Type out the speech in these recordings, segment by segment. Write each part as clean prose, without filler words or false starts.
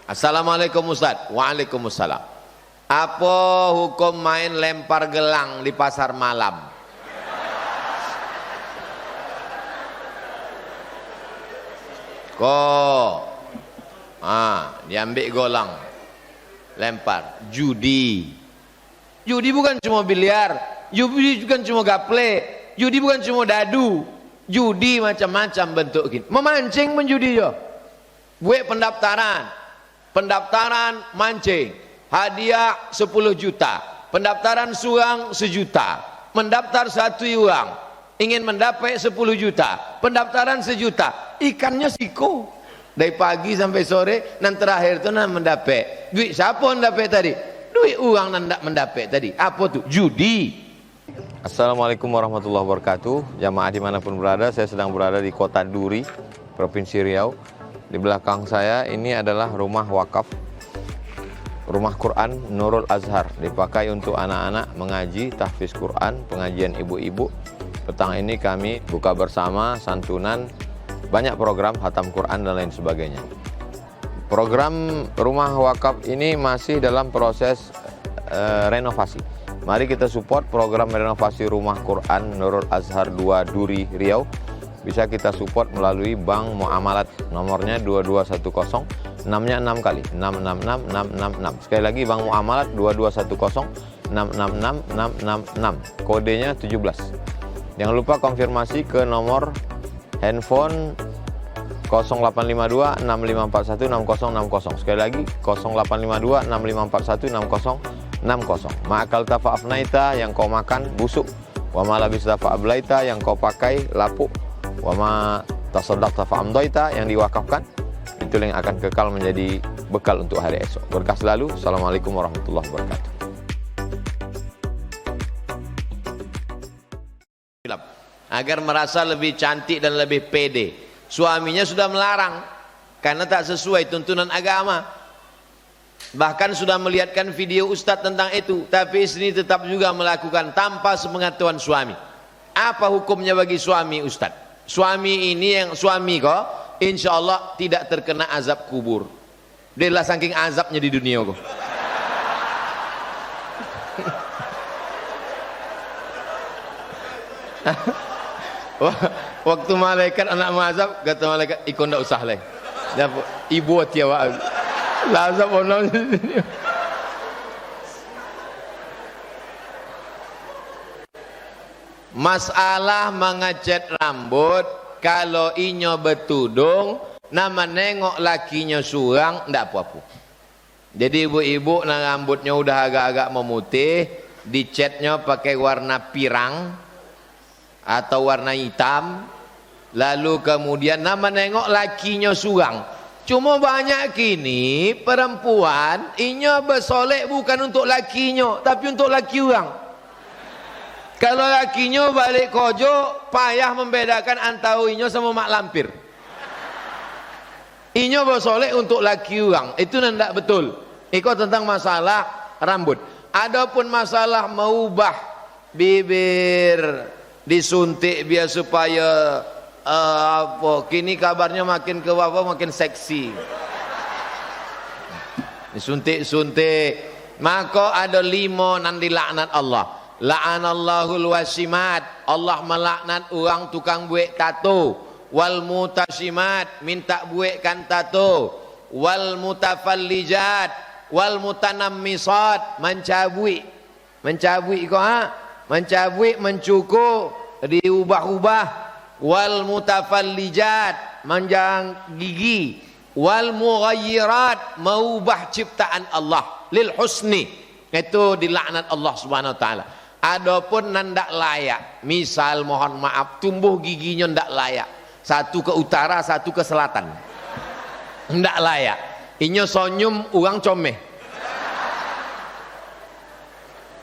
Assalamualaikum Ustaz. Waalaikumsalam. Apa hukum main lempar gelang di pasar malam? Diambil golang, lempar. Judi. Judi bukan cuma biliar, judi bukan cuma gaple, judi bukan cuma dadu. Judi macam-macam bentuk gini. Memancing menjudi yo. Buat pendaftaran mancing, hadiah 10 juta, pendaftaran suang 1 juta, mendaftar 1 orang, ingin mendapat 10 juta, pendaftaran 1 juta, ikannya siko dari pagi sampai sore, dan terakhir itu nak mendapat duit. Siapa mendapat tadi? Duit uang nak mendapat tadi. Apa tuh? Judi. Assalamualaikum warahmatullahi wabarakatuh. Jamaah dimanapun berada, saya sedang berada di kota Duri, Provinsi Riau. Di belakang saya ini adalah rumah wakaf, rumah Quran Nurul Azhar, dipakai untuk anak-anak mengaji, tahfiz Quran, pengajian ibu-ibu. Petang ini kami buka bersama, santunan, banyak program khatam Quran dan lain sebagainya. Program rumah wakaf ini masih dalam proses renovasi. Mari kita support program renovasi rumah Quran Nurul Azhar 2 Duri Riau. Bisa kita support melalui Bank Muamalat, nomornya 2210, 6-nya 6 kali, 666666. Sekali lagi Bank Muamalat 2210, 666666. Kodenya 17. Jangan lupa konfirmasi ke nomor handphone 0852 6541 6060. Sekali lagi 0852 6541 6060. Ma'akal tafa'afnaita, yang kau makan busuk. Wa ma labista fa'ablaita, yang kau pakai lapuk. Wa ma tasaddaqta fa'amdaita, yang diwakafkan. Itu yang akan kekal menjadi bekal untuk hari esok. Berkah selalu. Assalamualaikum warahmatullahi wabarakatuh. Agar merasa lebih cantik dan lebih pede, suaminya sudah melarang karena tak sesuai tuntunan agama. Bahkan sudah melihatkan video ustadz tentang itu, tapi istri tetap juga melakukan tanpa sepengetahuan suami. Apa hukumnya bagi suami ustadz? Suami ini, yang suami kok insya Allah tidak terkena azab kubur. Dia lah saking azabnya di dunia kok. Waktu malaikat anak mazab, kata malaikat, ikut ndak usah leh. Ibu tiawa lazab ono. Masalah mengecat rambut, kalau inyo betudung, nama nengok lakinya surang, ndak apa-apa. Jadi ibu-ibu nah rambutnya udah agak-agak memutih, dicatnya pakai warna pirang atau warna hitam, lalu kemudian nama nengok lakinya surang. Cuma banyak kini perempuan inyo bersolek bukan untuk lakinya, tapi untuk laki orang. Kalau lakinya balik kojo, payah membedakan antara inyo sama mak lampir. Inyo bersolek untuk laki orang, itu tidak betul. Itu tentang masalah rambut. Adapun masalah mengubah bibir, disuntik biar supaya kini kabarnya makin ke bawah makin seksi, disuntik-suntik, maka ada 5 nan dilaknat Allah. La'anallahul wasimat, Allah melaknat orang tukang buat tato. Wal mutasimat, minta buatkan tato. Wal mutafallijat, wal mutanammisat, mencabui kok mencabui, mencukur, diubah-ubah. Wal mutafallijat, menjang gigi. Wal mughayyirat, mengubah ciptaan Allah lil husni, itu dilaknat Allah Subhanahu wa taala. Adapun nandak layak, misal mohon maaf tumbuh giginya ndak layak, satu ke utara satu ke selatan, ndak layak. Inyo sonyum uang comeh,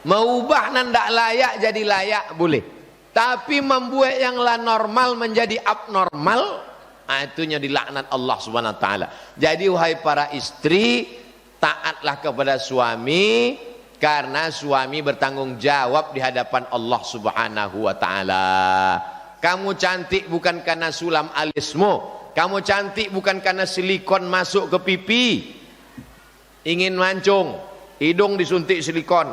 mengubah nandak layak jadi layak boleh, tapi membuat yang la normal menjadi abnormal, itunya dilaknat Allah Subhanahu wa taala. Jadi wahai para istri, taatlah kepada suami, karena suami bertanggung jawab di hadapan Allah Subhanahu wa taala. Kamu cantik bukan karena sulam alismu, kamu cantik bukan karena silikon masuk ke pipi, ingin mancung, hidung disuntik silikon,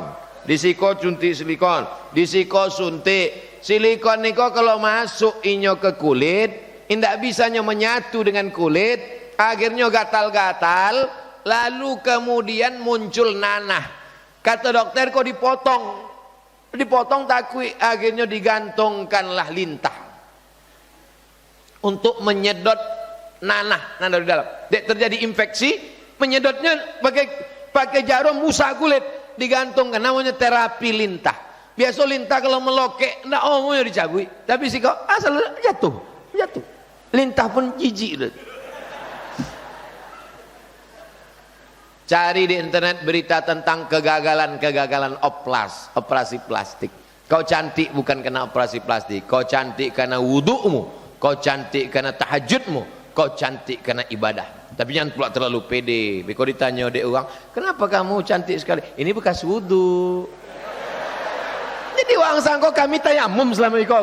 disiko suntik silikon, disiko suntik silikon niko kalau masuk inyo ke kulit, indak bisanya menyatu dengan kulit, akhirnya gatal-gatal, lalu kemudian muncul nanah. Kata dokter kok dipotong takui, akhirnya digantungkanlah lintah untuk menyedot nanah di dalam. Dek terjadi infeksi, menyedotnya pakai jarum musa kulit, digantungkan, namanya terapi lintah. Biasa lintah kalau melokek ndak omongnya dicabui, tapi sih kok asal jatuh. Lintah pun jijik. Cari di internet berita tentang kegagalan operasi plastik. Kau cantik bukan karena operasi plastik, kau cantik karena wudu'mu, kau cantik karena tahajudmu, kau cantik karena ibadah. Tapi jangan pula terlalu pede. Kalau ditanya oleh orang, kenapa kamu cantik sekali? Ini bekas wudu. Jadi orang sangka kami tayamum selama itu.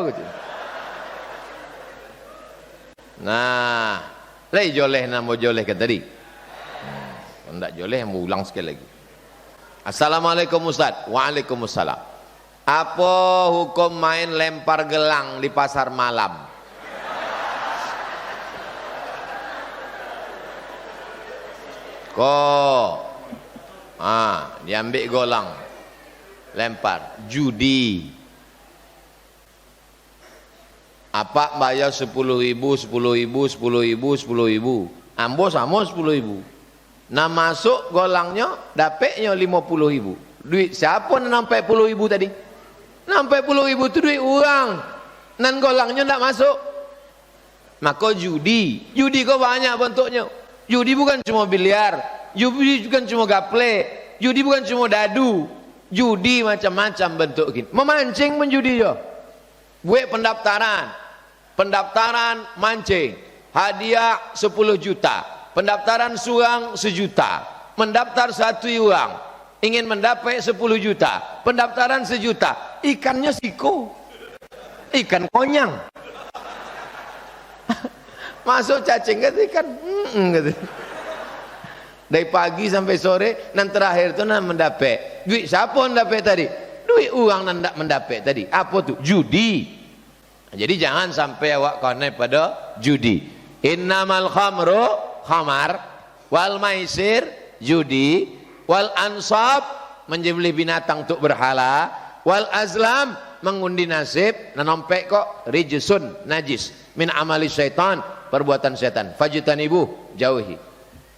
Nah, lagi joleh nama joleh kan tadi. Tidak joleh, mau ulang sekali lagi. Assalamualaikum Ustaz. Waalaikumsalam. Apa hukum main lempar gelang di pasar malam? Diambil golang, lempar, judi. Apa bayar 10.000, 10.000, 10.000, 10.000. Ambo sama 10.000. Nah masuk golangnya, dapatnya 50.000. Duit siapa nak nampak 10.000 tadi? Nampak 10.000 itu duit orang. Nan golangnya tak masuk. Maka judi kok banyak bentuknya. Judi bukan cuma biliar, judi bukan cuma gaple, judi bukan cuma dadu, judi macam-macam bentuk gini. Memancing menjudi yo. Buat pendaftaran mancing, hadiah 10 juta, pendaftaran suang 1 juta, mendaftar 1 orang, ingin mendapat 10 juta, pendaftaran 1 juta, ikannya siko, ikan konyang. Masuk cacing kata ikan, kata. Dari pagi sampai sore, dan terakhir tu nak mendapat. Duit siapa mendapat tadi? Duit uang nak mendapat tadi. Apa tu? Judi. Jadi jangan sampai awak connect pada judi. Innamal khamru khamar, wal maisir judi, wal ansab menjebeli binatang untuk berhala, wal azlam mengundi nasib, nanompek kok rijsun najis min amali syaitan, perbuatan setan. Fajtanibu, jauhi.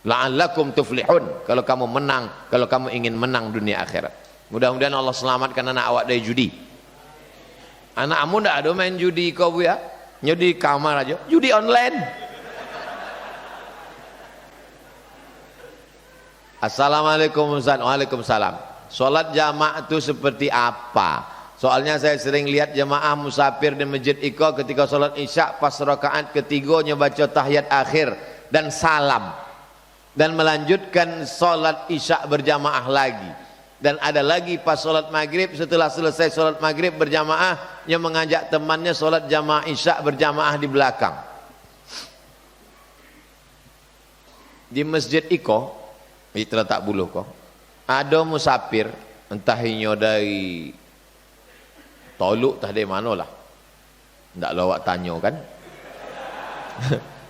La'allakum tuflihun. Kalau kamu menang, kalau kamu ingin menang dunia akhirat. Mudah-mudahan Allah selamatkan anak awak dari judi. Anakmu ndak ada main judi kau bu ya? Judi kamar aja, judi online. Assalamualaikum Ustaz. Waalaikumsalam. Salat jamaah itu seperti apa? Soalnya saya sering lihat jamaah musafir di Masjid Iqo ketika salat Isya pas rakaat ketiganya baca tahiyat akhir dan salam, dan melanjutkan salat Isya berjamaah lagi, dan ada lagi pas salat maghrib setelah selesai salat maghrib berjamaah yang mengajak temannya salat jamaah Isya berjamaah di belakang. Di Masjid Iqo itu letak buluh kok ada musafir entah inyo dari Toluk tadi mana lah, ndak lawak tanya kan.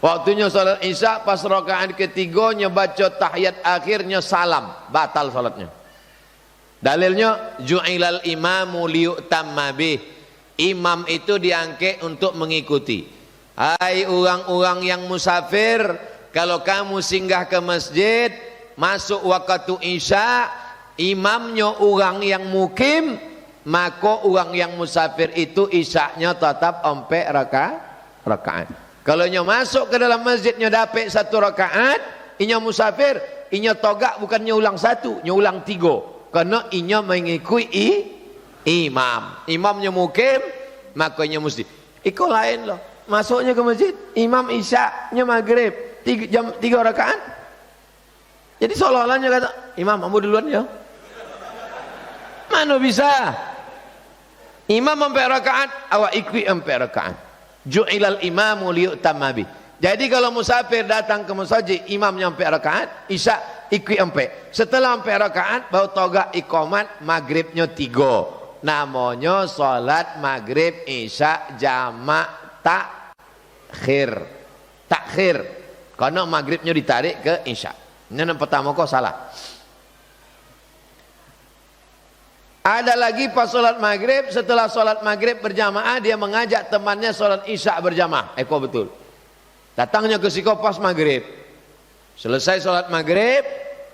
Waktunya salat Isya pas rakaat ketiganya baca tahiyat akhirnya salam, batal salatnya. Dalilnya ju'ilal imamu liyu'tamma bih. Imam itu diangkat untuk mengikuti. Hai orang-orang yang musafir, kalau kamu singgah ke masjid masuk waktu Isya, imamnya orang yang mukim, maka orang yang musafir itu Isyaknya tetap 4 rakaat. Kalau nyo masuk ke dalam masjidnya dapat 1 rakaat, inyo musafir, inyo togak bukannya ulang 1, nyo ulang 3. Karena inyo mengikuti imam. Imamnya mukim, maka inyo mesti. Iko lain loh. Masuknya ke masjid, imam Isyaknya maghrib 3 rakaat. Jadi seolah-olahnya kata, imam kamu duluan ya. Mana bisa? Imam 4 rakaat, awak ikut 4 rakaat. Ju'ilal imamu liyu'tamma bih. Jadi kalau musafir datang ke masjid, imamnya 4 rakaat, Isya ikut empat. Setelah 4 rakaat baru togak iqamat maghribnya 3. Namanya salat maghrib isya jamak takhir. Karena maghribnya ditarik ke isya. Ini yang pertama kok salah. Ada lagi pas solat maghrib, setelah solat maghrib berjamaah dia mengajak temannya solat isya berjamaah. Eko betul. Datangnya ke siko pas maghrib. Selesai solat maghrib,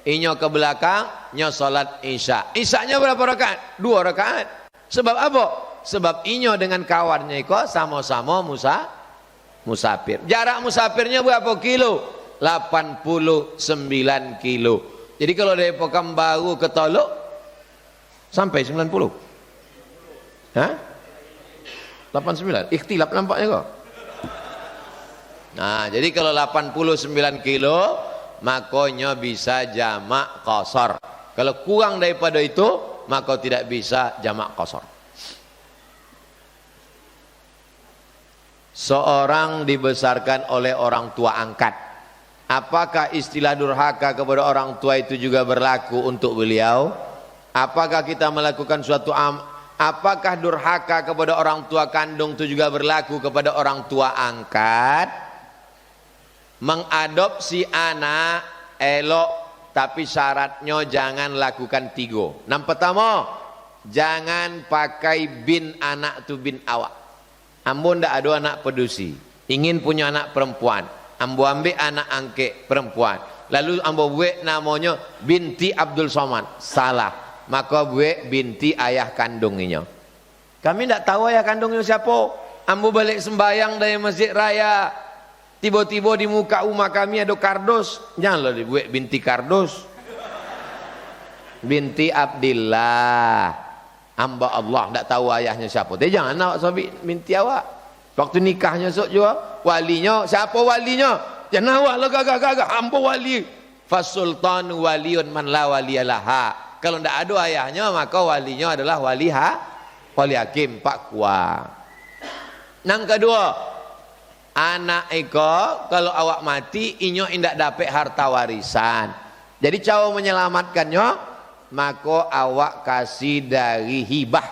inyo ke belakang, nyo solat isya. Isyanya berapa rakaat? 2 rakaat. Sebab apa? Sebab inyo dengan kawannya iko sama-sama musafir. Jarak musafirnya berapa kilo? 89 kilo. Jadi kalau dari Pekanbaru ke Tolok sampai 90. Hah? 89. Ikhtilaf nampaknya kok. Nah, jadi kalau 89 kilo makanya bisa jamak qasar. Kalau kurang daripada itu maka tidak bisa jamak qasar. Seorang dibesarkan oleh orang tua angkat. Apakah istilah durhaka kepada orang tua itu juga berlaku untuk beliau? Apakah kita melakukan suatu apakah durhaka kepada orang tua kandung itu juga berlaku kepada orang tua angkat? Mengadopsi anak elok, tapi syaratnya jangan lakukan 3. Yang pertama, jangan pakai bin anak tu bin awak. Ambo ndak ada anak pedusi, ingin punya anak perempuan, ambo ambil anak angke perempuan, lalu ambo buat namanya binti Abdul Somad. Salah. Maka buat binti ayah kandungnya. Kami tidak tahu ayah kandungnya siapa. Ambo balik sembayang dari masjid raya, tiba-tiba di muka rumah kami ada kardus. Janganlah dibuat binti kardus. Binti Abdillah, hamba Allah, tidak tahu ayahnya siapa. Tapi jangan awak sabi binti awak. Waktu nikahnya sok juga walinya siapa walinya? Jangan awak lah gagah-gagah. Hamba wali. Fasultan waliun man la waliyalaha. Kalau tidak ada ayahnya maka walinya adalah wali hakim Pak Kua. Yang kedua, anak eko kalau awak mati inyo indak dapat harta warisan. Jadi cara menyelamatkannya maka awak kasih dari hibah.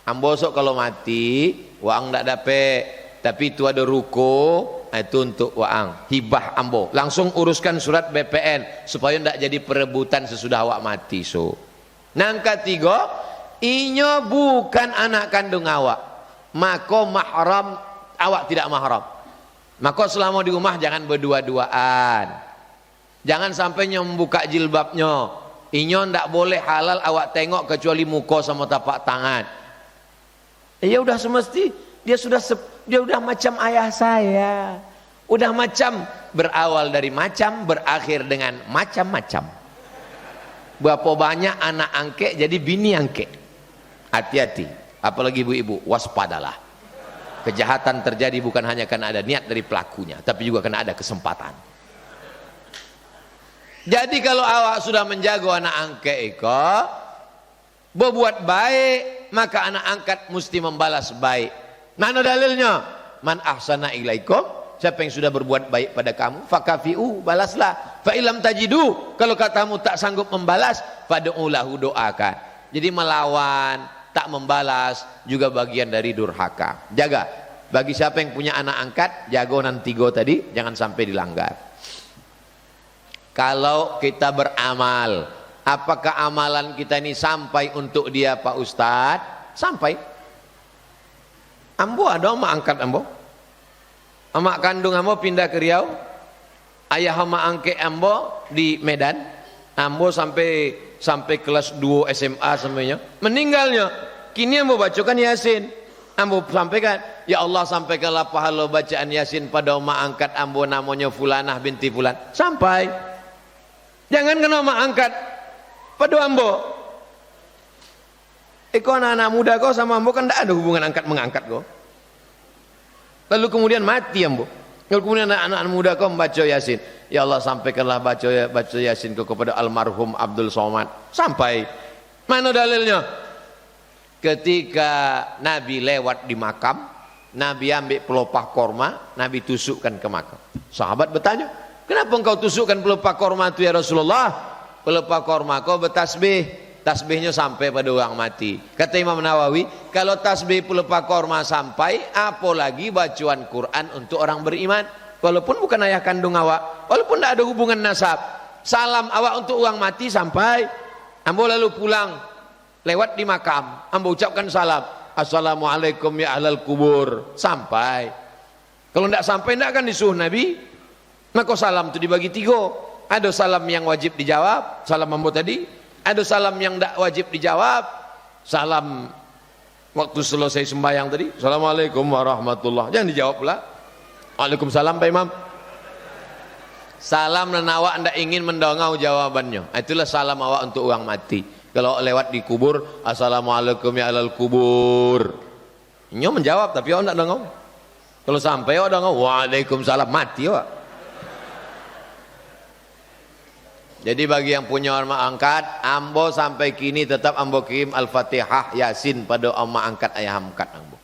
Ambo sok kalau mati uang ndak dapat, tapi itu ada ruko, itu untuk uang hibah ambo. Langsung uruskan surat BPN supaya ndak jadi perebutan sesudah awak mati. So, yang ketiga, inyo bukan anak kandung awak, maka mahram awak tidak mahram. Maka selama di rumah jangan berdua-duaan, jangan sampai membuka jilbabnya. Inyo ndak boleh halal awak tengok kecuali muka sama tapak tangan. Ya udah semesti dia udah macam ayah saya. Udah macam, berawal dari macam, berakhir dengan macam-macam. Berapa banyak anak angke jadi bini angke. Hati-hati, apalagi ibu-ibu, waspadalah. Kejahatan terjadi bukan hanya karena ada niat dari pelakunya, tapi juga karena ada kesempatan. Jadi kalau awak sudah menjaga anak angke iko, berbuat baik, maka anak angkat mesti membalas baik. Mana dalilnya? Man ahsana ilaikum, siapa yang sudah berbuat baik pada kamu, fakafi'u, balaslah. Fa ilam tajidu, kalau katamu tak sanggup membalas, fad'ulahu, doakan. Jadi melawan, tak membalas juga bagian dari durhaka. Jaga. Bagi siapa yang punya anak angkat, jago nanti go tadi, jangan sampai dilanggar. Kalau kita beramal, apakah amalan kita ini sampai untuk dia Pak Ustadz? Sampai. Ambo ada mak angkat ambo. Amak kandung ambo pindah ke Riau. Ayah ama angke ambo di Medan. Ambo sampai kelas 2 SMA semuanya. Meninggalnya. Kini ambo bacakan Yasin. Ambo sampaikan, ya Allah sampaikanlah pahala bacaan Yasin pada mak angkat ambo namanya Fulanah binti Fulan. Sampai. Jangan kena mak angkat pada ambo. Anak-anak muda kau sama ambo kan tidak ada hubungan angkat-mengangkat kau. Lalu kemudian mati ambo. Lalu kemudian anak-anak muda kau membaca Yasin. Ya Allah sampaikanlah baca Yasin kau kepada almarhum Abdul Somad. Sampai. Mana dalilnya? Ketika Nabi lewat di makam, Nabi ambil pelopah korma, Nabi tusukkan ke makam. Sahabat bertanya, Kenapa engkau tusukkan pelupa korma itu ya Rasulullah? Pelupa korma kau bertasbih, tasbihnya sampai pada orang mati. Kata Imam Nawawi, kalau tasbih pelupa korma sampai, apalagi bacaan Quran untuk orang beriman. Walaupun bukan ayah kandung awak, walaupun tidak ada hubungan nasab, salam awak untuk orang mati sampai. Ambo lalu pulang, lewat di makam, ambo ucapkan salam, assalamualaikum ya ahlal kubur, sampai. Kalau tidak sampai, tidak akan disuruh Nabi. Maka salam itu dibagi 3. Ada salam yang wajib dijawab, salam ambo tadi. Ada salam yang tidak wajib dijawab, salam waktu selesai sembahyang tadi, assalamualaikum warahmatullah, jangan dijawab pula. Waalaikumsalam Pak Imam. Salam dan awak tidak ingin mendongau jawabannya, itulah salam awak untuk orang mati. Kalau lewat di kubur, assalamualaikum ya alal kubur, nyo menjawab tapi awak tidak dongau. Kalau sampai awak dongau, waalaikumsalam, mati awak. Jadi bagi yang punya orang angkat, ambo sampai kini tetap ambo kirim Al-Fatihah Yasin pada amma angkat ayah angkat ambo.